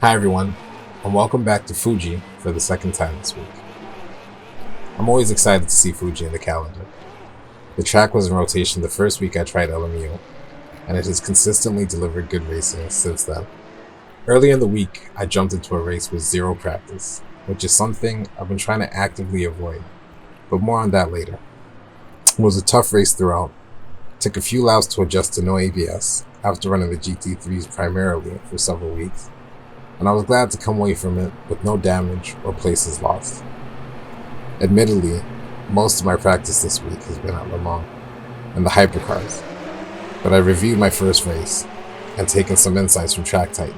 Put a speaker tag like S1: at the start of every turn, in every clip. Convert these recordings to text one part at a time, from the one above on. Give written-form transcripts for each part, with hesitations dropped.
S1: Hi everyone, and welcome back to Fuji for the second time this week. I'm always excited to see Fuji in the calendar. The track was in rotation the first week I tried LMU, and it has consistently delivered good racing since then. Early in the week, I jumped into a race with zero practice, which is something I've been trying to actively avoid, but more on that later. It was a tough race throughout. Took a few laps to adjust to no ABS after running the GT3s primarily for several weeks, and I was glad to come away from it with no damage or places lost. Admittedly, most of my practice this week has been at Le Mans and the hypercars, but I reviewed my first race and taken some insights from Track Titan,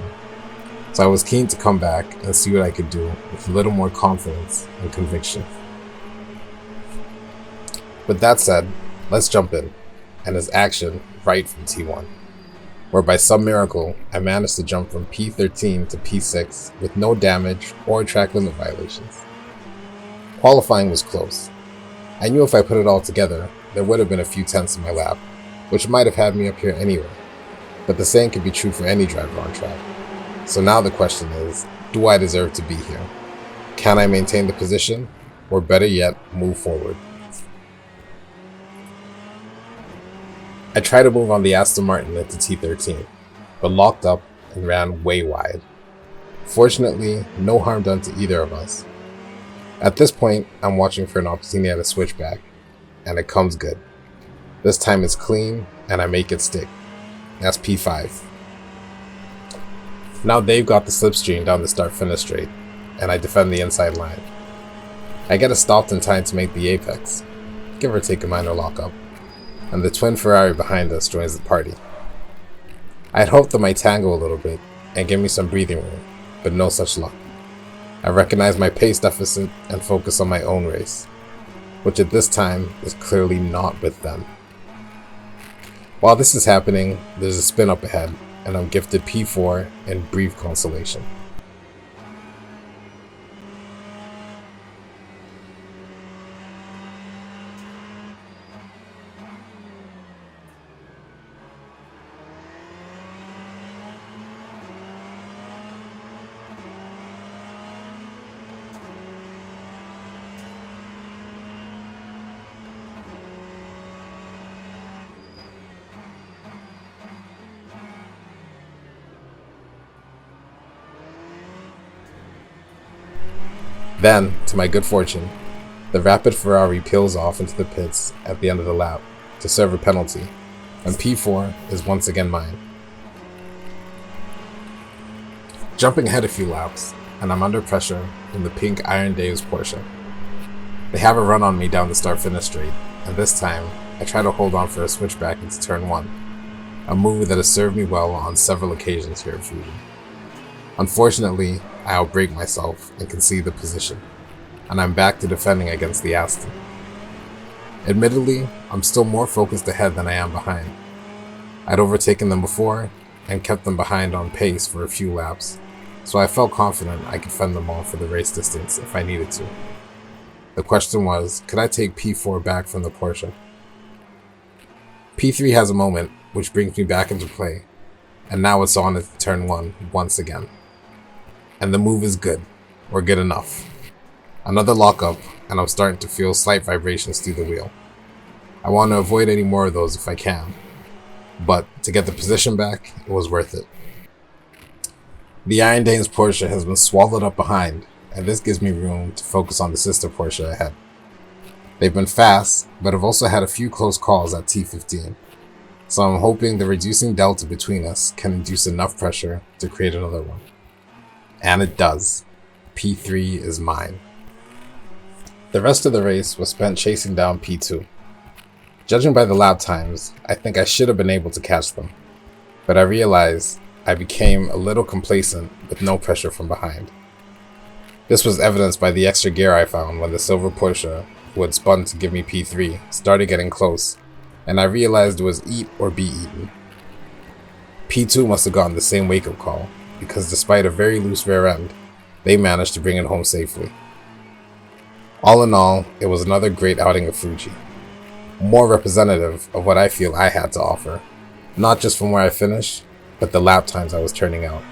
S1: so I was keen to come back and see what I could do with a little more confidence and conviction. With that said, let's jump in, and it's action right from T1, where by some miracle I managed to jump from P13 to P6 with no damage or track limit violations. Qualifying was close. I knew if I put it all together, there would have been a few tenths in my lap, which might have had me up here anyway, but the same could be true for any driver on track. So now the question is, do I deserve to be here? Can I maintain the position, or better yet, move forward? I tried to move on the Aston Martin into T13, but locked up and ran way wide. Fortunately, no harm done to either of us. At this point, I'm watching for an opportunity at a switchback, and it comes good. This time it's clean, and I make it stick. That's P5. Now they've got the slipstream down the start-finish straight, and I defend the inside line. I get it stopped in time to make the apex, give or take a minor lockup, and the twin Ferrari behind us joins the party. I had hoped that might tango a little bit and give me some breathing room, but no such luck. I recognize my pace deficit and focus on my own race, which at this time is clearly not with them. While this is happening, there's a spin up ahead, and I'm gifted P4 in brief consolation. Then, to my good fortune, the rapid Ferrari peels off into the pits at the end of the lap to serve a penalty, and P4 is once again mine. Jumping ahead a few laps, and I'm under pressure from the pink Iron Days Porsche. They have a run on me down the start-finish straight, and this time, I try to hold on for a switchback into turn 1, a move that has served me well on several occasions here at Fuji. Unfortunately, I outbrake myself and concede the position, and I'm back to defending against the Aston. Admittedly, I'm still more focused ahead than I am behind. I'd overtaken them before and kept them behind on pace for a few laps, so I felt confident I could fend them off for the race distance if I needed to. The question was, could I take P4 back from the Porsche? P3 has a moment, which brings me back into play, and now it's on at turn 1 once again. And the move is good, or good enough. Another lockup, and I'm starting to feel slight vibrations through the wheel. I want to avoid any more of those if I can, but to get the position back, it was worth it. The Iron Danes Porsche has been swallowed up behind, and this gives me room to focus on the sister Porsche ahead. They've been fast, but have also had a few close calls at T15, so I'm hoping the reducing delta between us can induce enough pressure to create another one. And it does. P3 is mine. The rest of the race was spent chasing down P2. Judging by the lap times, I think I should have been able to catch them, but I realized I became a little complacent with no pressure from behind. This was evidenced by the extra gear I found when the silver Porsche, who had spun to give me P3, started getting close, and I realized it was eat or be eaten. P2 must have gotten the same wake-up call, because despite a very loose rear end, they managed to bring it home safely. All in all, it was another great outing of Fuji. More representative of what I feel I had to offer, not just from where I finished, but the lap times I was turning out.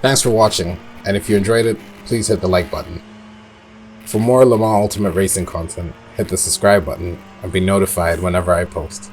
S1: Thanks for watching, and if you enjoyed it, please hit the like button. For more Le Mans Ultimate Racing content, hit the subscribe button and be notified whenever I post.